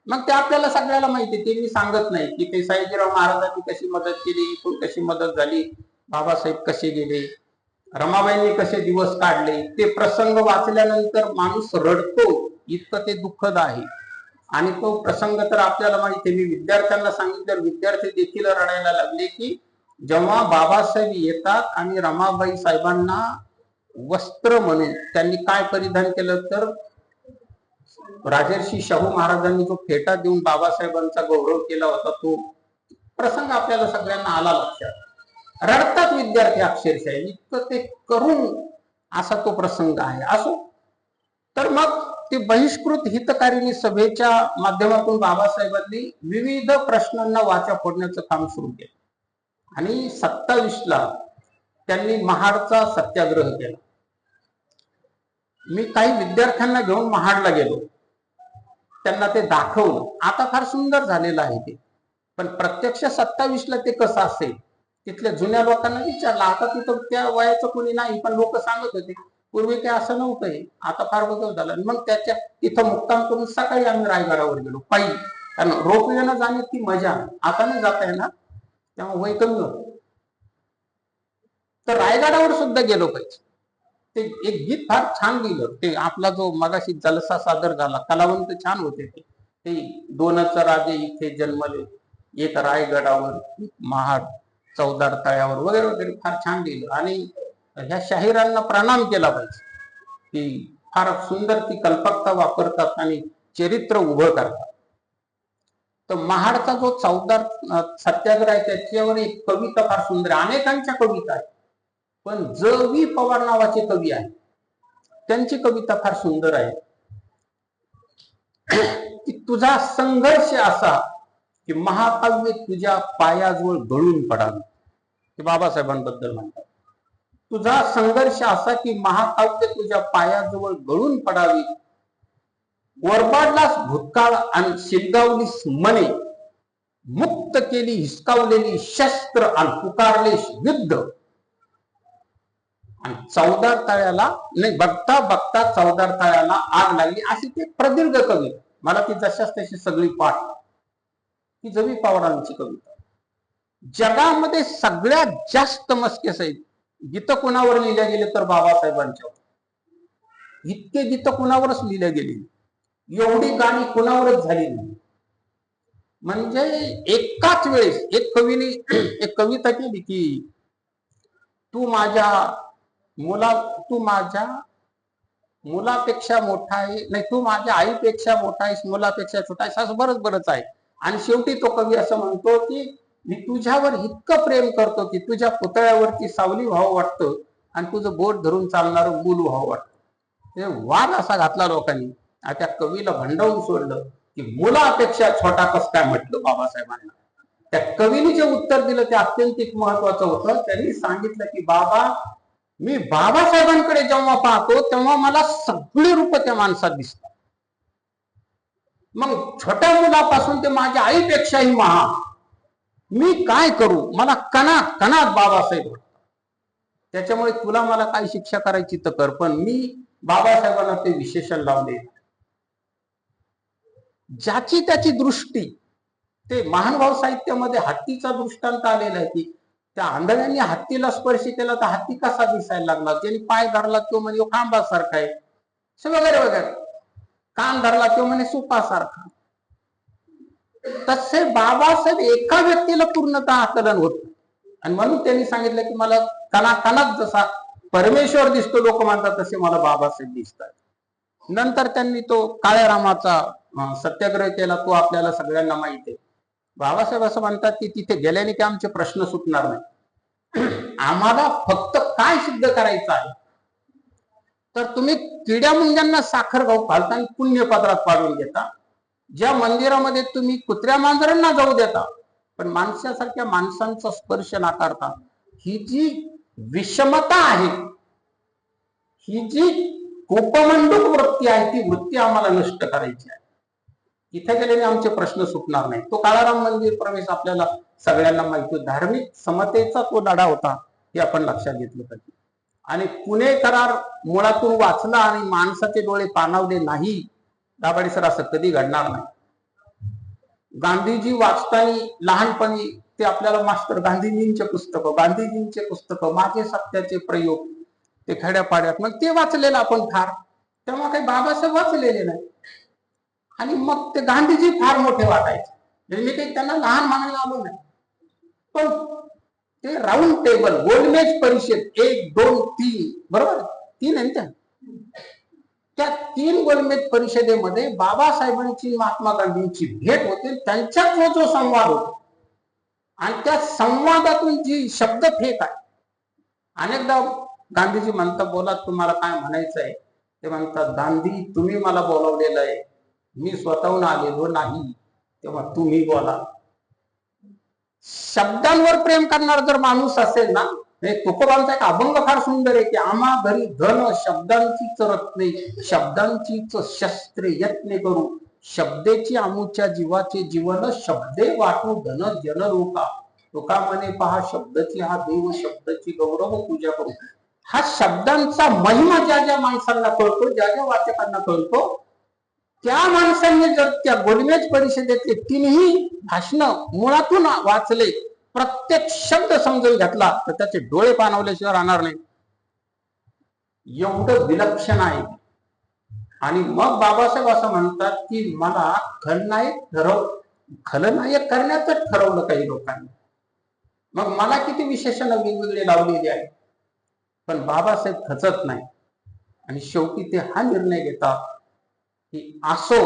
मग ते आपल्याला सगळ्याला माहिती, ते मी सांगत नाही की ते सयाजीराव महाराजांनी कशी मदत केली, इथून कशी मदत झाली, बाबासाहेब कसे गेले, रमाबाईंनी कसे दिवस काढले. ते प्रसंग वाचल्यानंतर माणूस रडतो, इतकं ते दुःखद आहे. आणि तो प्रसंग तर आपल्याला माहिती आहे. मी विद्यार्थ्यांना सांगितलं, विद्यार्थी देखील रडायला लागले की जेव्हा बाबासाहेब येतात आणि रमाबाई साहेबांना वस्त्र म्हणून त्यांनी काय परिधान केलं, तर राजर्षी शाहू महाराजांनी जो फेटा देऊन बाबासाहेबांचा गौरव केला होता, तो प्रसंग आपल्याला सगळ्यांना आला लक्षात. रडतात विद्यार्थी अक्षरशः, इतकं ते करून असा तो प्रसंग आहे. असो, तर मग ते बहिष्कृत हितकारिणी सभेच्या माध्यमातून बाबासाहेबांनी विविध प्रश्नांना वाचा फोडण्याचं काम सुरू केलं आणि 27ला त्यांनी महाडचा सत्याग्रह केला. मी काही विद्यार्थ्यांना घेऊन महाडला गेलो, त्यांना ते दाखवलं. आता फार सुंदर झालेलं आहे ते, पण प्रत्यक्ष 27ला ते कसं असेल, तिथल्या जुन्या लोकांना विचारलं. आता तिथं त्या वयाचं कोणी नाही, पण लोक सांगत होते पूर्वी काय असं नव्हतं, आता फार बदल झाला. मग त्याच्या तिथं मुक्काम करून सकाळी आम्ही रायगडावर गेलो पायी, कारण रोपवेनं जाण्याची मजा आता नाही जाता येणार, तेव्हा वय कमी होतं. तर रायगडावर सुद्धा गेलो पाहिजे. ते एक गीत फार छान लिहिलं, ते आपला जो मगाशी जलसा सादर झाला, कलावंत छान होते ते 2च राजे इथे जन्मले, एक रायगडावर, महाड चौदार तळ्यावर, वगैरे वगैरे फार छान लिहिलं. आणि ह्या शाहिरांना प्रणाम केला पाहिजे की फार सुंदर ती कल्पकता वापरतात आणि चरित्र उभं करतात. तर महाडचा जो चौदार सत्याग्रह आहे, त्याच्यावर एक कविता फार सुंदर आहे. अनेकांच्या कविता आहे, पण ज.वी. पवार नावाचे कवी आहे, त्यांची कविता फार सुंदर आहे की तुझा संघर्ष असा की महाकाव्य तुझ्या पायाजवळ गळून पडावे. ते बाबासाहेबांबद्दल म्हणतात. तुझा संघर्ष असा की महाकाव्य तुझ्या पायाजवळ गळून पडावी, वरबाडलास भूतकाळ आणि शिलगावलीस मने, मुक्त केली हिसकावलेली शस्त्र आणि पुकारलेस युद्ध. आणि चौदार तळ्याला नाही बघता बघता चौदार तळ्याला आग लागली, अशी ती प्रदीर्घ कविता. मला ती जशाच तशी सगळी पाठ, ती ज.वी. पवारांची कविता. जगामध्ये सगळ्यात जास्त मस्के साहेब गीत कुणावर लिहिल्या गेले तर बाबासाहेबांच्यावर. इतके गीत कुणावरच लिहिल्या गेले, एवढी गाणी कुणावरच झाली नाही. म्हणजे एकाच वेळेस एक कवीने एक कविता केली की तू माझ्या मुलापेक्षा मोठा आहे, नाही तू माझ्या आईपेक्षा मोठा आहेस, मुलापेक्षा छोटा आहेस, असं बरंच आहे. आणि शेवटी तो कवी असं म्हणतो की मी तुझ्यावर इतकं प्रेम करतो की तुझ्या पुतळ्यावरती सावली व्हावं वाटतं आणि तुझं बोट धरून चालणारं मूल व्हावं वाटतं. ते वाद असा घातला लोकांनी, त्या कवीला भंडावून सोडलं की मुलापेक्षा छोटा कस काय म्हटलं बाबासाहेबांना. त्या कवीने जे उत्तर दिलं ते अत्यंत महत्वाचं होतं. त्यांनी सांगितलं की बाबा, मी बाबासाहेबांकडे जेव्हा पाहतो तेव्हा मला सगळे रूप त्या माणसात दिसतात. मग छोट्या मुलापासून ते माझ्या आईपेक्षाही महान, मी काय करू, मला कणात कणात बाबासाहेब वाटतात. त्याच्यामुळे तुला मला काय शिक्षा करायची तर कर, पण मी बाबासाहेबांना ते विशेषण लावले. ज्याची त्याची दृष्टी, ते महानुभाव साहित्यामध्ये हत्तीचा दृष्टांत आलेला आहे की त्या आंधळ्यांनी हत्तीला स्पर्श केला तर हत्ती कसा दिसायला लागला, ज्यांनी पाय धरला तो म्हणजे खांबासारखा आहे, वगैरे वगैरे. कान धरला तो म्हणे सुपासारखा. तसे बाबासाहेब एका व्यक्तीला पूर्णतः आकलन होत. आणि म्हणून त्यांनी सांगितलं की मला कणाकणात जसा परमेश्वर दिसतो लोक म्हणतात, तसे मला बाबासाहेब दिसतात. नंतर त्यांनी तो काळ्या रामाचा सत्याग्रह केला, तो आपल्याला सगळ्यांना माहिती आहे. बाबासाहेब असं म्हणतात की तिथे गेल्याने की आमचे प्रश्न सुटणार नाही, आम्हाला फक्त काय सिद्ध करायचं आहे, तर तुम्ही किड्या मुंग्यांना साखर गाऊ घालता आणि पुण्यपत्रात पाडून घेता. ज्या मंदिरामध्ये तुम्ही कुत्र्या मांजरांना जाऊ देता पण माणसासारख्या माणसांचा स्पर्श नाकारता, ही जी विषमता आहे, ही जी कोपमंडूक वृत्ती आहे, ती वृत्ती आम्हाला नष्ट करायची आहे. इथे गेलेले आमचे प्रश्न सुटणार नाही. तो काळाराम मंदिर प्रवेश आपल्याला सगळ्यांना माहिती, धार्मिक समतेचा तो लढा होता, हे आपण लक्षात घेतलं पाहिजे. आणि पुणे करार मुळातून वाचला आणि माणसाचे डोळे पाणावले नाही, दाभाडे सर, असं कधी घडणार नाही. गांधीजी वाचताना लहानपणी ते आपल्याला मास्टर गांधीजींचे पुस्तक माझे सत्याचे प्रयोग ते खेड्यापाड्यात मग ते वाचलेलं आपण फार, तेव्हा काही बाबासाहेब वाचलेले नाही. आणि मग ते गांधीजी फार मोठे वाटायचे, म्हणजे मी काही त्यांना लहान मानायला आलो नाही. पण ते राऊंड टेबल गोलमेज परिषद 1, 2, 3 बरोबर 3 आहे त्या 3 गोलमेज परिषदेमध्ये बाबासाहेबांची महात्मा गांधींची भेट होते. त्यांच्यात जो संवाद होतो आणि त्या संवादातून जी शब्द फेक आहे. अनेकदा गांधीजी म्हणतात बोला तुम्हाला काय म्हणायचं आहे. ते म्हणतात गांधी तुम्ही मला बोलावलेलं आहे, मी स्वतःहून आलेलो नाही, तेव्हा तुम्ही बोला. शब्दांवर प्रेम करणारा जर माणूस असेल ना, तुकोबांचा एक अभंग फार सुंदर आहे की आम्हा घरी धन शब्दांचीच रत्ने शब्दांचीच शस्त्रे यत्ने करू शब्देची आमुच्या जीवाचे जीवन शब्दे वाटू धन जन लोका तुका म्हणे पहा शब्दाची हा देव शब्दाची गौरव पूजा करू. हा शब्दांचा महिमा ज्या ज्या माणसांना कळतो, ज्या ज्या वाचकांना कळतो, त्या माणसांनी जर त्या गोलमेज परिषदेतले 3ही भाषण मुळातून वाचले, प्रत्येक शब्द समजून घेतला तर त्याचे डोळे पाणावल्याशिवाय राहणार नाही. एवढं विलक्षण आहे. आणि मग बाबासाहेब असं म्हणतात की मला खलनायक करण्याचं ठरवलं काही लोकांनी. मग मला किती विशेषण वेगवेगळे लावलेले आहेत, पण बाबासाहेब खचत नाही आणि शेवटी ते हा निर्णय घेतात की असो,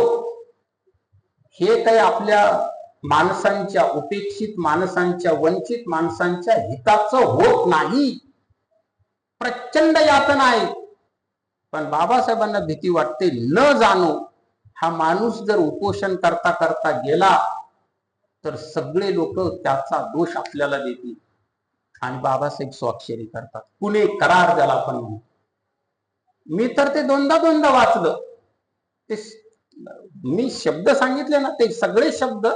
हे काही आपल्या माणसांच्या उपेक्षित माणसांच्या वंचित माणसांच्या हिताचं होत नाही. प्रचंड यातना आहे, पण बाबासाहेबांना भीती वाटते न जाणो हा माणूस जर उपोषण करता करता गेला तर सगळे लोक त्याचा दोष आपल्याला देतील आणि बाबासाहेब स्वाक्षरी करतात. पुणे करार ज्याला आपण म्हणतो. मी तर ते दोनदा वाचलं. ते मी शब्द सांगितले ना, ते सगळे शब्द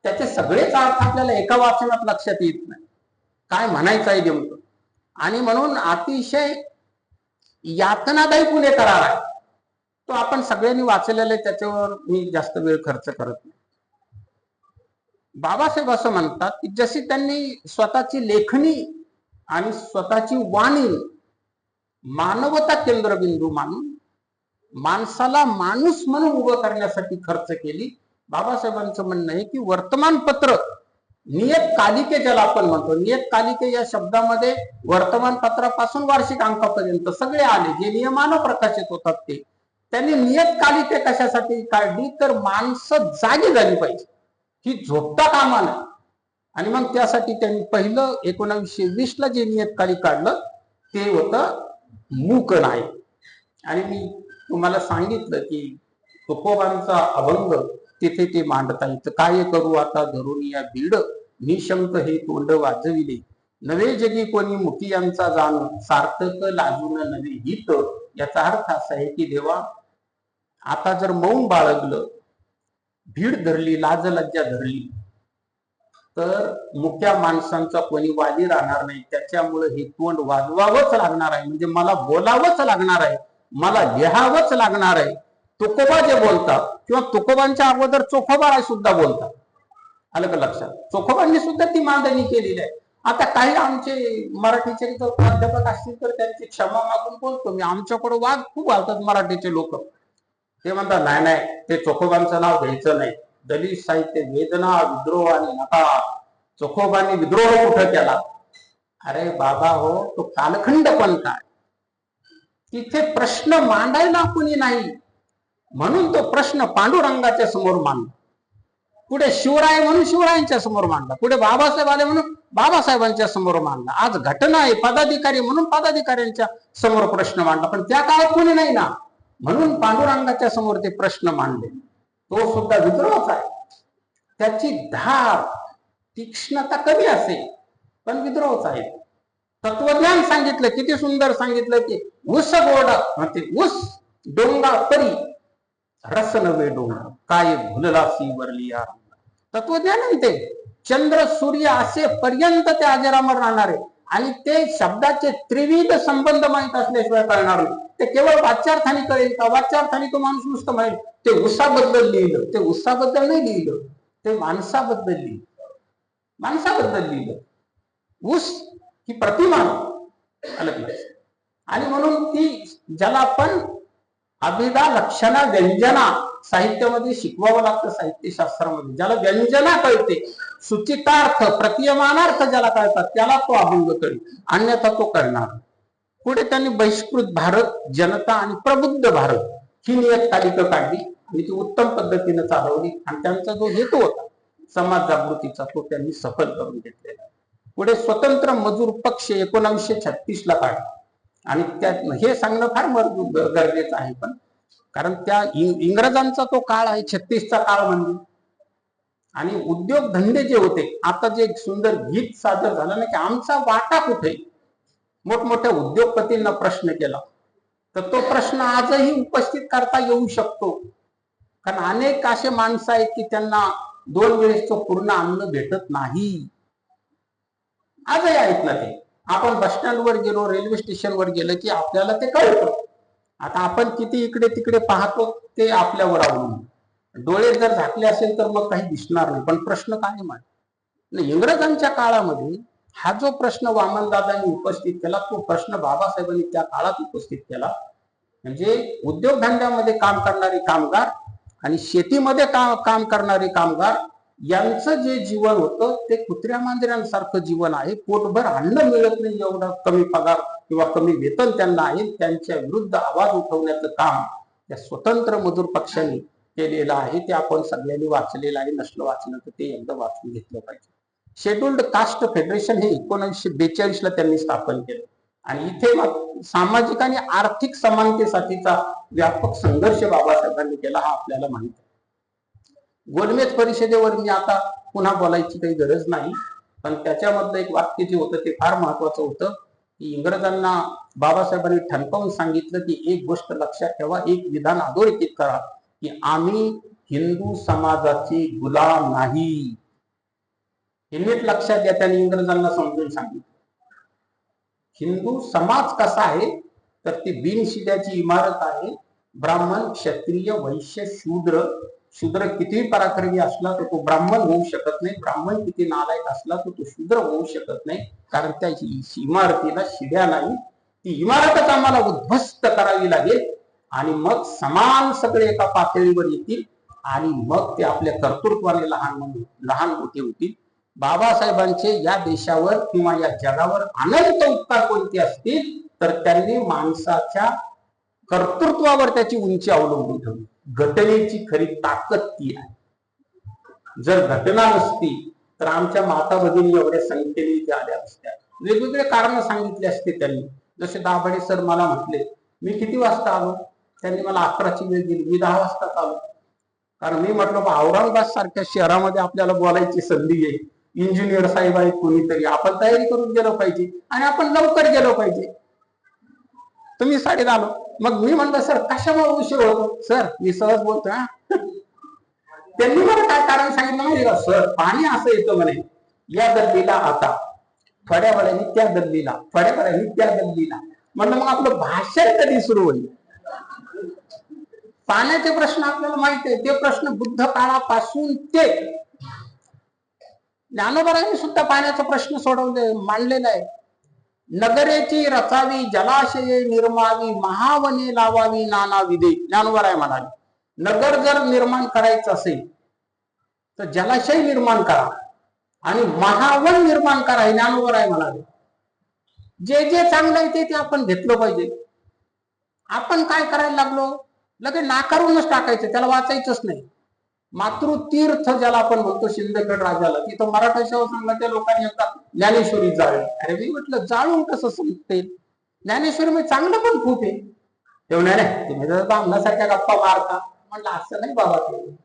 त्याचे सगळेच अर्थ आपल्याला एका वाचनात लक्षात येत नाही काय म्हणायचं आहे नेमकं. आणि म्हणून अतिशय यातनादायी पुणे करार आहे. तो आपण सगळ्यांनी वाचलेला आहे, त्याच्यावर मी जास्त वेळ खर्च करत नाही. बाबासाहेब असं म्हणतात की जशी त्यांनी स्वतःची लेखणी आणि स्वतःची वाणी मानवता केंद्रबिंदू मानून माणसाला माणूस म्हणून उभं करण्यासाठी खर्च केली. बाबासाहेबांचं म्हणणं आहे की वर्तमानपत्र नियतकालिके ज्याला आपण म्हणतो, नियतकालिके या शब्दामध्ये वर्तमानपत्रापासून वार्षिक अंकापर्यंत सगळे आले जे नियमानं प्रकाशित होतात. ते त्यांनी नियतकालिके कशासाठी काढली तर माणसं जागी झाली पाहिजे, ही झोपता कामा नये. आणि मग त्यासाठी त्यांनी पहिलं 1920 ला जे नियतकालिक काढलं ते होतं मूक नाय. आणि मी तुम्हाला सांगितलं की तुकोबांचा अभंग तिथे ते मांडता येतं. काय करू आता धरून या बीड निशंक हे तोंड वाजविले नवे जगी कोणी मुखी यांचा जाण सार्थक लाजून नवे हित. याचा अर्थ असा आहे की देवा आता जर मौन बाळगलं, भीड धरली, लाज लज्जा धरली तर मुख्या माणसांचा कोणी वादी राहणार नाही. त्याच्यामुळे हे तोंड वाजवावंच लागणार आहे, म्हणजे मला बोलावंच लागणार आहे, मला लिहावंच लागणार आहे. तुकोबा जे बोलतात किंवा तुकोबांच्या अगोदर चोखोबा सुद्धा बोलतात. आलं का लक्षात? चोखोबांनी सुद्धा ती मांडणी केलेली आहे. आता काही आमचे मराठीचे प्राध्यापक असतील तर त्यांची क्षमा मागून बोलतो मी. आमच्याकडे वाद खूप घालतात मराठीचे लोक. ते म्हणतात नाही नाही ते चोखोबांचं नाव घ्यायचं नाही. दलित साहित्य वेदना विद्रोह आणि नकार. चोखोबांनी विद्रोह कुठं केला? अरे बाबा हो, तो कालखंड पण काय, तिथे प्रश्न मांडायला कोणी नाही म्हणून तो प्रश्न पांडुरंगाच्या समोर मांडला. पुढे शिवराय म्हणून शिवरायांच्या समोर मांडला. पुढे बाबासाहेब आले म्हणून बाबासाहेबांच्या समोर मांडला. आज घटना आहे, पदाधिकारी म्हणून पदाधिकाऱ्यांच्या समोर प्रश्न मांडला. पण त्या काळात कोणी नाही ना, म्हणून पांडुरंगाच्या समोर ते प्रश्न मांडले. तो सुद्धा विद्रोहच आहे. त्याची धार तीक्ष्णता कमी असेल पण विद्रोहच आहे. तत्वज्ञान सांगितलं, किती सुंदर सांगितलं की ऊस गोडा ते ऊस डोंगा परी रस नवे डोंगा काय भुललासी वरली. तत्वज्ञान आहे ते. चंद्र सूर्य असे पर्यंत ते अजरामर राहणार आहे. आणि ते शब्दाचे त्रिविध संबंध माहित असल्याशिवाय कळणार नाही. ते केवळ वाच्यार्थाने कळेल का? वाच्यार्थाने तो माणूस नुसतं माहित ते उसाबद्दल लिहिलं, ते उसाबद्दल नाही लिहिलं. ते माणसाबद्दल लिहिलं. माणसाबद्दल लिहिलं. ऊस ही प्रतिमा अलग. आणि म्हणून ती ज्याला आपण अभिधा लक्षणा व्यंजना साहित्यामध्ये शिकवावं लागतं, साहित्यशास्त्रामध्ये ज्याला व्यंजना कळते, सूचितार्थ प्रतीयमानार्थ ज्याला कळतात त्याला तो अभंग कळेल, अन्यथा तो करणार. पुढे त्यांनी बहिष्कृत भारत, जनता आणि प्रबुद्ध भारत ही नियतकालिका काढली आणि ती उत्तम पद्धतीने चालवली. आणि त्यांचा जो हेतू होता समाज जागृतीचा तो त्यांनी सफल करून घेतलेला. पुढे स्वतंत्र मजूर पक्ष 1936 ला काढला. आणि त्यात हे सांगणं फार गरजेचं आहे, पण कारण त्या इंग्रजांचा तो काळ आहे 36चा काळ म्हणजे. आणि उद्योग धंदे जे होते, आता जे सुंदर गीत सादर झालं ना की आमचा वाटा कुठे, मोठमोठ्या उद्योगपतींना प्रश्न केला, तर तो प्रश्न आजही उपस्थित करता येऊ शकतो. कारण अनेक असे माणसं आहेत की त्यांना 2 वेळेसचं पूर्ण अन्न भेटत नाही, आजही आहेत ना ते. आपण बस स्टँडवर गेलो, रेल्वे स्टेशनवर गेलं की आपल्याला ते कळतं. आता आपण किती इकडे तिकडे पाहतो ते आपल्यावर अवलंबून. डोळे जर झाकले असेल तर मग काही दिसणार नाही. पण प्रश्न काय मांडला इंग्रजांच्या काळामध्ये, हा जो प्रश्न वामनदादांनी उपस्थित केला तो प्रश्न बाबासाहेबांनी त्या काळात उपस्थित केला. म्हणजे उद्योगधंद्यामध्ये काम करणारे कामगार आणि शेतीमध्ये काम करणारे कामगार यांचं जे जीवन होतं ते कुत्र्या मांजऱ्यांसारखं जीवन आहे. पोटभर अन्न मिळत नाही, एवढा कमी पगार किंवा कमी वेतन त्यांना आहे. त्यांच्या विरुद्ध आवाज उठवण्याचं काम त्या स्वतंत्र मजूर पक्षाने केलेलं आहे. ते आपण सगळ्यांनी वाचलेलं आहे. नसलं वाचलं तर ते एकदा वाचून घेतलं पाहिजे. शेड्युल्ड कास्ट फेडरेशन हे 1942 ला त्यांनी स्थापन केलं. आणि इथे सामाजिक आणि आर्थिक समानतेसाठीचा व्यापक संघर्ष बाबासाहेबांनी केला, हा आपल्याला माहिती आहे. गोलमेज परिषदेवर मी आता पुन्हा बोलायची काही गरज नाही, पण त्याच्यामधलं एक वाक्य जे होतं ते फार महत्वाचं होतं की इंग्रजांना बाबासाहेबांनी ठणकावून सांगितलं की एक गोष्ट लक्षात ठेवा, एक विधान अधोरेखित करा की आम्ही हिंदू समाजाचे गुलाम नाही. हे नीट लक्षात घ्या. त्यांनी इंग्रजांना समजून सांगितलं हिंदू समाज कसा आहे तर ती बिनशिद्याची इमारत आहे. ब्राह्मण, क्षत्रिय, वैश्य, शूद्र, शूद्र कितीही पराक्रमी असला तर तो ब्राह्मण होऊ शकत नाही. ब्राह्मण किती नालायक असला तर तो शूद्र होऊ शकत नाही. कारण त्या इमारतीला शिड्या नाही. ती इमारतच आम्हाला उद्ध्वस्त करावी लागेल आणि मग समान सगळे एका पातळीवर येतील आणि मग ते आपल्या कर्तृत्वाने लहान मोठे होतील. बाबासाहेबांचे या देशावर किंवा या जगावर अनंत उपकार कोणते असतील तर त्यांनी माणसाच्या कर्तृत्वावर त्याची उंची अवलंबून ठेवली. घटनेची खरी ताकद ती आहे. जर घटना नसती तर आमच्या माता भगिनी एवढ्या संख्येने इथे आल्या असत्या. वेगवेगळे कारण सांगितले असते त्यांनी. जसे दाभाडे सर मला म्हटले मी किती वाजता आलो, त्यांनी मला 11ची वेळ दिली, मी 10 वाजता आलो. कारण मी म्हटलं औरंगाबाद सारख्या शहरामध्ये आपल्याला बोलायची संधी आहे, इंजिनियर साहेब आहेत कोणीतरी, आपण तयारी करून गेलो पाहिजे आणि आपण लवकर गेलो पाहिजे. तुम्ही 10:30 आलो. मग मी म्हणलं सर कशामुळे उशीर होतो, सर मी सहज बोलतोय. त्यांनी मला काय कारण सांगितलं माहिती का, सर पाणी असं येतं म्हणे या गल्लीला आता, थोड्या वेळाने त्या गल्लीला, थोड्या वेळाने त्या गल्लीला. म्हणलं मग आपलं भाषण कधी सुरू होईल. पाण्याचे प्रश्न आपल्याला माहिती आहे. ते प्रश्न बुद्ध काळापासून ते ज्ञानोबारांनी सुद्धा पाण्याचा प्रश्न सोडवले मांडलेला आहे. नगरेची रचावी, जलाशये निर्मावी, महावने लावावी नाना विधे. ज्ञानोबराय म्हणाले नगर जर निर्माण करायचं असेल तर जलाशय निर्माण करा आणि महावन निर्माण करा. हे ज्ञानोबराय म्हणाले. जे जे चांगलं आहे ते आपण घेतलं पाहिजे. आपण काय करायला लागलो, लगेच नाकारूनच टाकायचं, त्याला वाचायचंच नाही. मातृतीर्थ ज्याला आपण म्हणतो सिंदखेड राजाला, तिथं मराठा सेवा संघाच्या लोकांनी आता ज्ञानेश्वरी जाळली. अरे मी म्हटलं जाळून कसं संपते, ज्ञानेश्वरी मध्ये चांगलं पण खूप आहे. तेवढ्या नाही तुम्ही बामणासारख्या गप्पा मारता. म्हटलं असं नाही बाबा, ते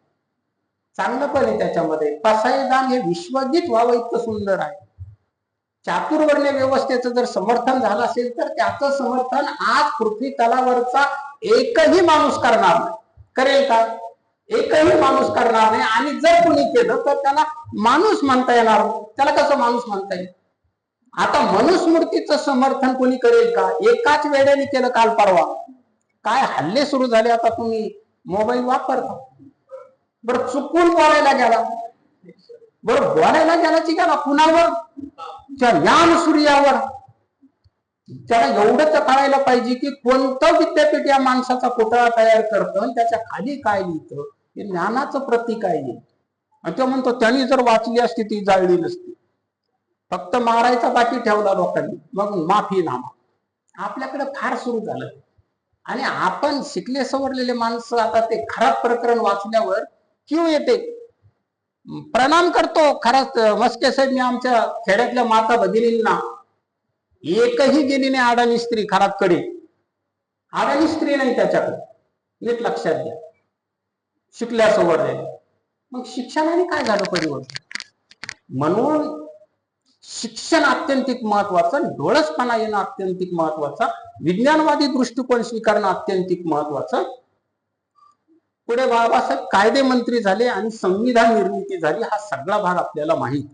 चांगलं पण आहे त्याच्यामध्ये. पसायदान हे विश्वगीत व्हावं इतकं सुंदर आहे. चातुर्वर्ण्य व्यवस्थेचं जर समर्थन झालं असेल तर त्याचं समर्थन आज पृथ्वी तलावरचा एकही माणूस करणार नाही. करेल का? एकही माणूस करणार नाही. आणि जर कोणी केलं तर त्याला माणूस म्हणता येणार, त्याला कसं माणूस म्हणता येईल. आता मनुस्मृतीचं समर्थन कोणी करेल का? एकाच वेळेने केलं काल परवा. काय हल्ले सुरू झाले. आता तुम्ही मोबाईल वापरता, बरं चुकून बोलायला गेला बरं, बोलायला गेला गेला कुणावर? त्या ज्ञान सूर्यावर. त्याला एवढंच कळायला पाहिजे की कोणतं विद्यापीठ या माणसाचा पुतळा तयार करतं आणि त्याच्या खाली काय लिहितं, हे ज्ञानाचं प्रतीक आहे. आणि तो म्हणतो त्यांनी जर वाचली असती ती जाळली नसती, फक्त मारायचा बाकी ठेवला लोकांनी, मग माफीनामा. आपल्याकडे फार सुरू झालं. आणि आपण शिकले सवरलेले माणसं आता ते खराब प्रकरण वाचल्यावर क्यू येते, प्रणाम करतो. खरंच मस्के साहेब, मी आमच्या खेड्यातल्या माता भगिनींना एकही गेली नाही अडाणी स्त्री खराबकडे. अडाणी स्त्री नाही त्याच्याकडे, नीट लक्षात घ्या. शिकल्या सवरलेल्या. मग शिक्षणाने काय झालं परिवर्तन? म्हणून शिक्षण अत्यंतिक महत्वाचं, डोळसपणा येणं अत्यंतिक महत्वाचा, विज्ञानवादी दृष्टिकोन स्वीकारणं अत्यंतिक महत्वाचं. पुढे बाबासाहेब कायदे मंत्री झाले आणि संविधान निर्मिती झाली, हा सगळा भाग आपल्याला माहित.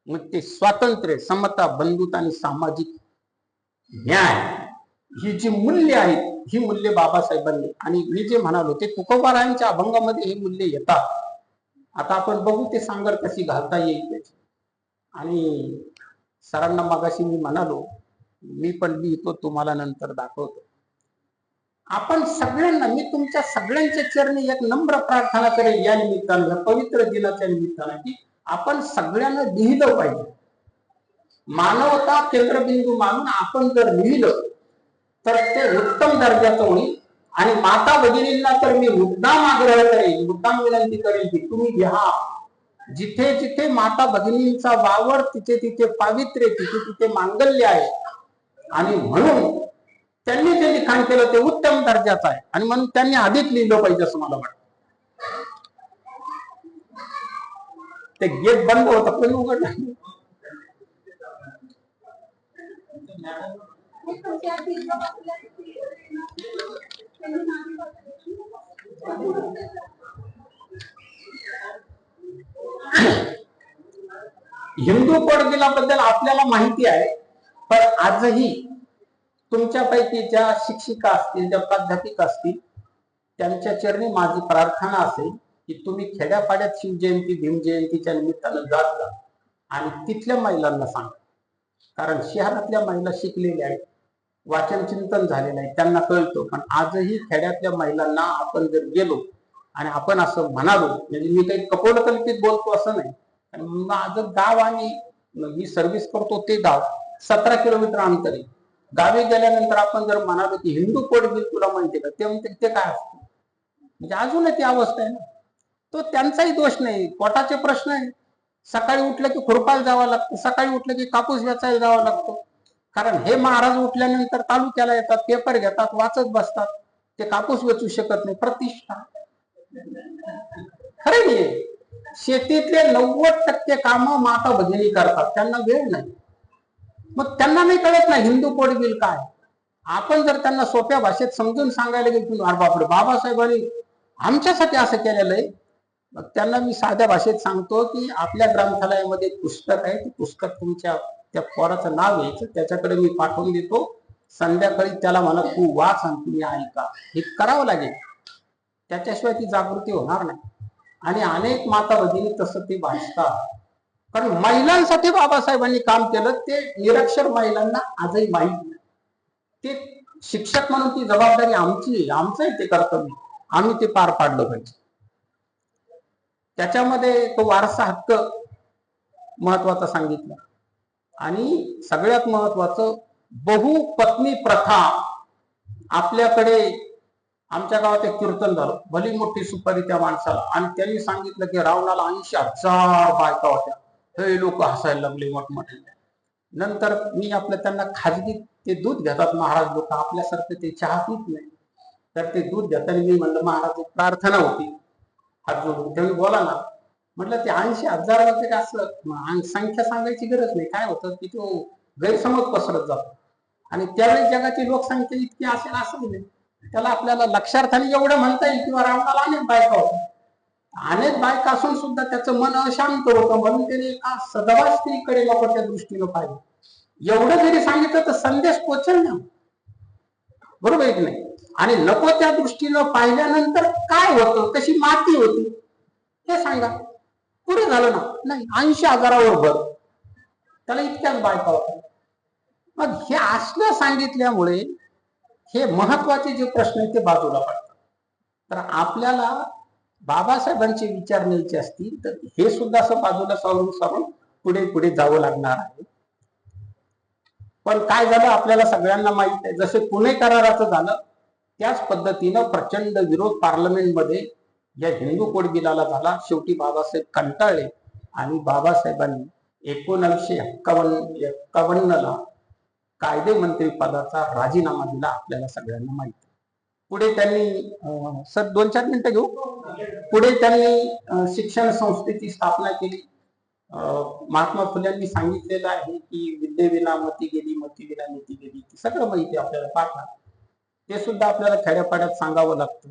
मग ते स्वातंत्र्य, समता, बंधुता आणि सामाजिक न्याय ही जी मूल्य आहेत, ही मूल्य बाबासाहेबांनी, आणि मी जे म्हणालो ते तुकोबारायांच्या अभंगामध्ये हे मूल्य येतात. आता आपण बघू ते सांगड कशी घालता येईल त्याची. आणि सरांना मागाशी मी म्हणालो, मी पण लिहितो, तुम्हाला नंतर दाखवतो. आपण सगळ्यांना, मी तुमच्या सगळ्यांच्या चरणी एक नम्र प्रार्थना करेन या निमित्तानं, या पवित्र दिनाच्या निमित्तानं, की आपण सगळ्यांना लिहिलं पाहिजे. मानवता केंद्रबिंदू मानून आपण जर लिहिलं तर ते उत्तम दर्जाचं होईल. आणि माता भगिनींना तर मी मुद्दाम आग्रह करेन, मुद्दाम विनंती करेन की तुम्ही लिहा. जिथे जिथे माता भगिनींचा वावर, तिथे तिथे पावित्र्य, तिथे तिथे मांगल्य आहे. आणि म्हणून त्यांनी जे लिखाण केलं ते उत्तम दर्जाचं आहे, आणि म्हणून त्यांनी आधीच लिहिलं पाहिजे असं मला वाटतं. ते गेट बंद होतं, पण उघडलं. हिंदू कोड बिलाबद्दल आपल्याला माहिती आहे, पण आजही तुमच्यापैकी ज्या शिक्षिका असतील, ज्या प्राध्यापिका असतील, त्यांच्या चरणी माझी प्रार्थना असेल की तुम्ही खेड्यापाड्यात शिवजयंती, भीमजयंतीच्या निमित्तानं जात जा आणि तिथल्या महिलांना सांगा. कारण शहरातल्या महिला शिकलेल्या आहेत, वाचन चिंतन झालेलं आहे, त्यांना कळतो. पण आजही खेड्यातल्या महिलांना आपण जर गेलो आणि आपण असं म्हणालो, म्हणजे मी काही कपोलकल्पित बोलतो असं नाही, माझं गाव आणि मी सर्व्हिस करतो ते गाव 17 किलोमीटर अंतर आहे. गावी गेल्यानंतर आपण जर म्हणालो की हिंदू कोड बिल तुला माहिती का, ते म्हणते ते काय असतं. म्हणजे अजूनही ती अवस्था आहे ना. तो त्यांचाही दोष नाही, पोटाचे प्रश्न आहे. सकाळी उठलं की खुरपायला जावं लागतं, सकाळी उठलं की कापूस वेचायला जावं लागतं. कारण हे महाराज उठल्यानंतर तालुक्याला येतात, पेपर घेतात, वाचत बसतात, ते कापूस वेचू शकत नाही. प्रतिष्ठा खरं नाही. शेतीतले 90% काम माता भगिनी करतात, त्यांना वेळ नाही. मग त्यांना नाही कळत नाही हिंदू कोड बिल काय. आपण जर त्यांना सोप्या भाषेत समजून सांगायला गेलो, अरे बापरे बाबासाहेबांनी आमच्यासाठी असं केलेलं आहे, मग त्यांना मी साध्या भाषेत सांगतो की आपल्या ग्रंथालयामध्ये पुस्तक आहे, ते पुस्तक तुमच्या त्या पोराचं नाव घ्यायचं, त्याच्याकडे मी पाठवून देतो, संध्याकाळी त्याला म्हणा तू वाच आणि तुम्ही ऐका. हे करावं लागेल, त्याच्याशिवाय ती जागृती होणार नाही. आणि अनेक माता भगिनी तसं ते वाचतात. कारण महिलांसाठी बाबासाहेबांनी काम केलं, ते निरक्षर महिलांना आजही माहीत नाही. ते शिक्षक म्हणून ती जबाबदारी आमची, आमचंही ते कर्तव्य, आम्ही ते पार पाडलं पाहिजे. त्याच्यामध्ये तो वारसा हक्क महत्वाचा सांगितला. आणि सगळ्यात महत्वाचं बहुपत्नी प्रथा. आपल्याकडे आमच्या गावात एक कीर्तन झालं, भली मोठी सुपारी त्या माणसाला, आणि त्यांनी सांगितलं की रावणाला 80,000 बायका होत्या. हे लोक हसायला लागले मोठमोठे. नंतर मी आपलं त्यांना खाजगी ते दूध घेतात महाराज लोक, आपल्यासारखं ते चहा पीत नाही, तर ते दूध घेताना मी म्हणलं महाराज एक प्रार्थना होती, हात जोडून. त्यांनी बोला ना. म्हटलं ते 80,000 वगैरे असं संख्या सांगायची गरज नाही. काय होतं की तो गैरसमज पसरत जातो, आणि त्यावेळेस जगाची लोकसंख्या इतकी असेल असं नाही. त्याला आपल्याला लक्षार्थाने एवढं म्हणता येईल किंवा रावणाला अनेक बायका होत्या, अनेक बायका असून सुद्धा त्याचं मन अशांत होतं, म्हणून त्याने एका सदवा स्त्रीकडे नकोच्या दृष्टीनं पाहिलं. एवढं जरी सांगितलं तर संदेश पोचल ना, बरोबर आहे की नाही. आणि नको त्या दृष्टीनं पाहिल्यानंतर काय होतं, कशी माती होती हे सांगा. पुढे झालं ना, नाही 80,000वर भर, त्याला इतक्याच बायका होत्या. मग हे असलं सांगितल्यामुळे हे महत्वाचे जे प्रश्न आहेत ते बाजूला पडतात. तर आपल्याला बाबासाहेबांचे विचार न्यायचे असतील तर हे सुद्धा असं बाजूला सारून पुढे पुढे जावं लागणार आहे. पण काय झालं आपल्याला सगळ्यांना माहित आहे, जसे पुणे कराराचं झालं त्याच पद्धतीनं प्रचंड विरोध पार्लमेंटमध्ये या हिंदू कोड बिलाला झाला. शेवटी बाबासाहेब कंटाळले आणि बाबासाहेबांनी 1951ला कायदे मंत्री पदाचा राजीनामा दिला. आपल्याला सगळ्यांना माहिती. पुढे त्यांनी सर 2-4 मिनिटं घेऊ. पुढे त्यांनी शिक्षण संस्थेची स्थापना केली. महात्मा फुल्यांनी सांगितलेलं आहे की विद्येविना मती गेली, मतीविना नीती गेली. सगळं माहिती आपल्याला पाहतात. ते सुद्धा आपल्याला खेड्यापाड्यात सांगावं लागतं.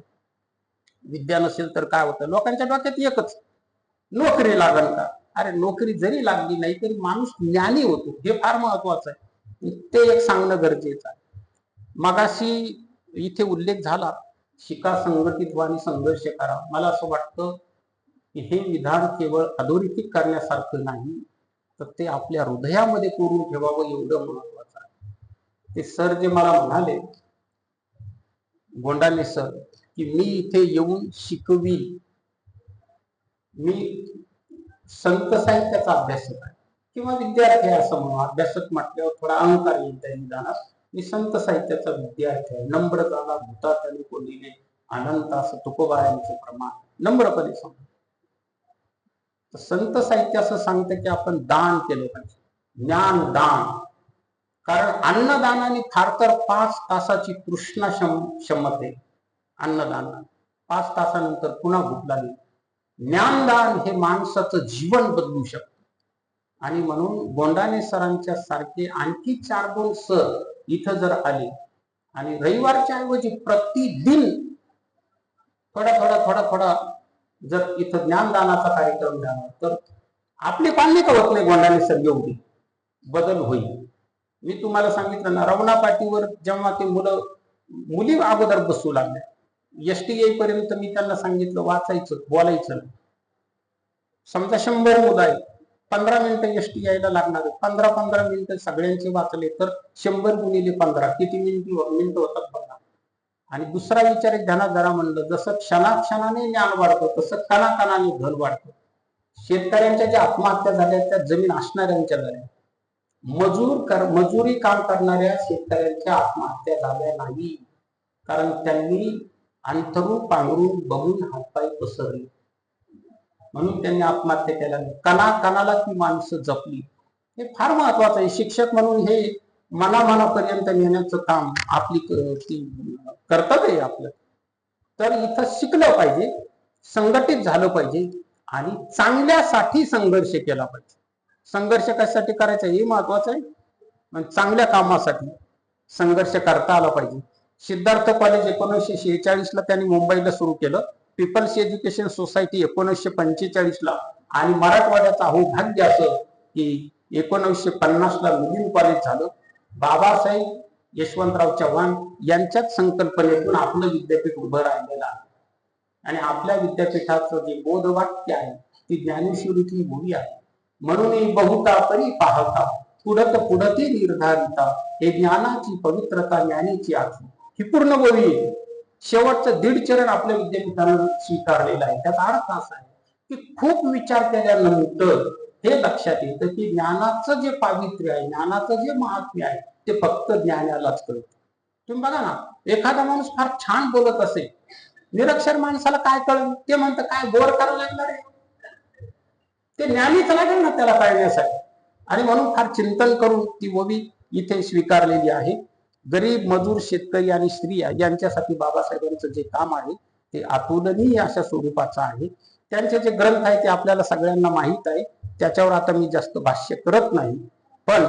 विद्या नसेल तर काय होतं, लोकांच्या डोक्यात एकच, नोकरी लागल का. अरे नोकरी जरी लागली नाही तरी माणूस ज्ञानी होतो, हे फार महत्वाचं आहे. ते एक सांगणं गरजेचं आहे. मगाशी इथे उल्लेख झाला, शिका, संघटित व्हा आणि संघर्ष करा. मला असं वाटतं की हे विधान केवळ अधोरेखित करण्यासारखं नाही, तर ते आपल्या हृदयामध्ये कोरून ठेवावं एवढं महत्वाचं आहे. ते सर जे मला म्हणाले, गोंडाने सर, की मी इथे येऊन शिकवी, मी संत साहित्याचा अभ्यासक आहे किंवा विद्यार्थी आहे असं म्हणून, अभ्यासक म्हटल्यावर थोडा अहंकार येईल त्या विधानात. मी संत साहित्याचा विद्यार्थी आहे. नम्र झाला भूतात आणि कोणीने अनंत असं तुकोबारायांचे प्रमाण नम्रपणे सांगतो. संत साहित्य असं सांगतं की आपण दान केलं पाहिजे, ज्ञान दान. कारण अन्नदानाने फार तर 5 तासाची तृष्णा शमते. अन्नदान 5 तासानंतर पुन्हा भूक लागली. ज्ञानदान हे माणसाचं जीवन बदलू शकतं. आणि म्हणून गोंडाने सरांच्या सारखे आणखी 4-2 सर इथं जर आले आणि रविवारच्या ऐवजी प्रतिदिन थोडा जर इथं ज्ञानदानाचा कार्यक्रम झाला तर आपली पालनी का होत नाही. गोंडाने सर एवढी बदल होईल. मी तुम्हाला सांगितलं ना, रवना पाटीवर जेव्हा ते मुली अगोदर बसू लागल्या, एसटी येईपर्यंत मी त्यांना सांगितलं वाचायचं, बोलायचं. समजा 100 मुलं आहेत, 15 मिनिटं एसटी यायला लागणार. 15 मिनिटं सगळ्यांचे वाचले तर 100 गुणिले 15 किती मिनिटं होतात बघा. आणि दुसरा विचार एक ध्यानात धरा म्हणलं, जसं क्षणाक्षणाने ज्ञान वाढतं तसं कणाकणाने धन वाढतं. शेतकऱ्यांच्या ज्या आत्महत्या झाल्या त्या जमीन असणाऱ्यांच्या झाल्या. मजुरी काम करणाऱ्या शेतकऱ्यांच्या आत्महत्या झाल्या नाही, कारण त्यांनी अंथरून पांघरून बघून हातपाय पसरले म्हणून त्यांनी आत्महत्या केल्या. कणाकणाला ती माणसं जपली. हे फार महत्वाचं आहे. शिक्षक म्हणून हे मनापर्यंत नेण्याचं काम आपली कर्तव्य आहे आपलं. तर इथं शिकलं पाहिजे, संघटित झालं पाहिजे आणि चांगल्यासाठी संघर्ष केला पाहिजे. संघर्ष कशासाठी करायचा हे महत्वाचं आहे. चांगल्या कामासाठी संघर्ष करता आला पाहिजे. सिद्धार्थ कॉलेज 1946ला त्यांनी मुंबईला सुरू केलं. पीपल्स एज्युकेशन सोसायटी 1945ला आणि मराठवाड्याचं अहोभाग्य असं की 1950ला मिलिंद कॉलेज झालं. बाबासाहेब यशवंतराव चव्हाण यांच्याच संकल्पनेतून आपलं विद्यापीठ उभं राहिलेलं आहे. आणि आपल्या विद्यापीठाचं जे बोधवाक्य आहे ती ज्ञानेश्वरीतली भूमी आहे. म्हणून बहुता परी पाहता पुढत पुढती निर्धारिता, हे ज्ञानाची पवित्रता ज्ञानेची आखी, ही पूर्ण बोली. शेवटचं 1.5 चरण आपल्या विद्यापीठानं स्वीकारलेलं आहे. त्याचा अर्थ असा आहे की खूप विचार केल्यानंतर हे लक्षात येतं की ज्ञानाचं जे पावित्र्य आहे, ज्ञानाचं जे महात्म्य आहे ते फक्त ज्ञानालाच कळतं. तुम्ही बघा ना, एखादा माणूस फार छान बोलत असेल, निरक्षर माणसाला काय कळलं, ते म्हणतं काय बोर करायला लागणार आहे, ते ज्ञानीच लागेल ना त्याला कळण्यासाठी. आणि म्हणून फार चिंतन करून ती ओवी इथे स्वीकारलेली आहे. गरीब, मजूर, शेतकरी आणि स्त्रिया यांच्यासाठी बाबासाहेबांचं जे काम आहे ते अतुलनीय अशा स्वरूपाचं आहे. त्यांचे जे ग्रंथ आहे ते आपल्याला सगळ्यांना माहीत आहे, त्याच्यावर आता मी जास्त भाष्य करत नाही. पण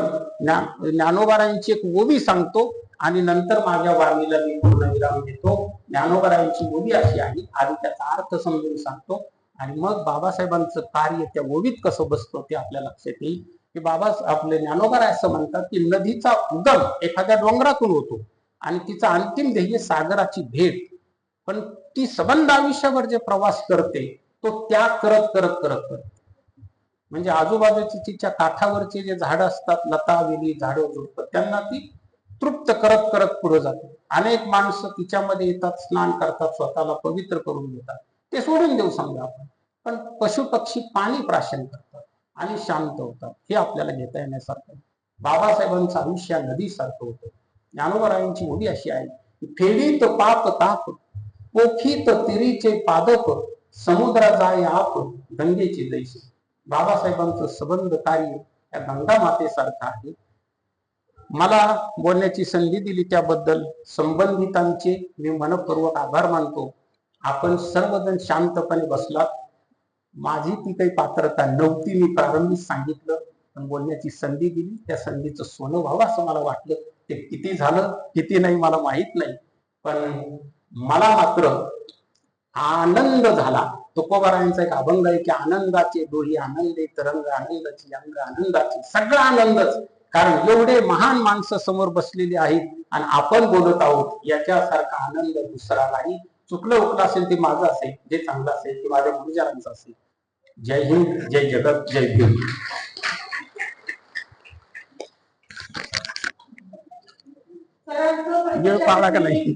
ज्ञानोबारायांची एक ओवी सांगतो आणि नंतर माझ्या वाणीला मी पूर्णविराम देतो. ज्ञानोबारायांची ओवी अशी आहे, आधी त्याचा अर्थ समजून सांगतो आणि मग बाबासाहेबांचं कार्य त्या ओवीत कसं बसतं ते आपल्या लक्षात येईल. की बाबा आपले ज्ञानोबाराय असं म्हणतात की नदीचा उगम एखाद्या डोंगरातून होतो आणि तिचा अंतिम ध्येय सागराची भेट. पण ती सबंध आयुष्यावर जे प्रवास करते तो त्याग करत करत करत करत म्हणजे आजूबाजूचे तिच्या काठावरचे जे झाड असतात, लता वेली झाडं झुडपं, त्यांना ती तृप्त करत करत पुढे जाते. अनेक माणसं तिच्यामध्ये येतात, स्नान करतात, स्वतःला पवित्र करून घेतात, ते सोडून देऊ समजा आपण. पण पशु पक्षी पाणी प्राशन करतात आणि शांत होतात. हे आपल्याला घेता येण्यासारखं. बाबासाहेबांचं आयुष्य नदीसारखं होतं. ज्ञानोबरायांची ओळी अशी आहे, फेडीत पाप ताप पोखीत तिरीचे पादप समुद्रा जाय आप गंगेची जैसे. बाबासाहेबांचं सबंध कार्य या गंगा मातेसारखं आहे. मला बोलण्याची संधी दिली त्याबद्दल संबंधितांचे मी मनपूर्वक आभार मानतो. आपण सर्वजण शांतपणे बसलात. माझी ती काही पात्रता नव्हती, मी प्रारंभी सांगितलं, पण बोलण्याची संधी दिली, त्या संधीचं सोनं व्हावं असं मला वाटलं. ते किती झालं किती नाही मला माहित नाही, पण मला मात्र आनंद झाला. तुकोबारायांचा एक अभंग आहे की आनंदाचे डोही आनंदे तरंग आनंदाची अंग आनंदाची, सगळा आनंदच. कारण एवढे महान माणसं समोर बसलेली आहेत आणि आपण बोलत आहोत, याच्यासारखा आनंद दुसरा नाही. चुकलं उकलं असेल ते माझं असेल, जे चांगलं असेल ते माझ्या गुरुजनांचं असेल. जय हिंद, जय जगत, जय भीम. वेळ पाळला का नाही?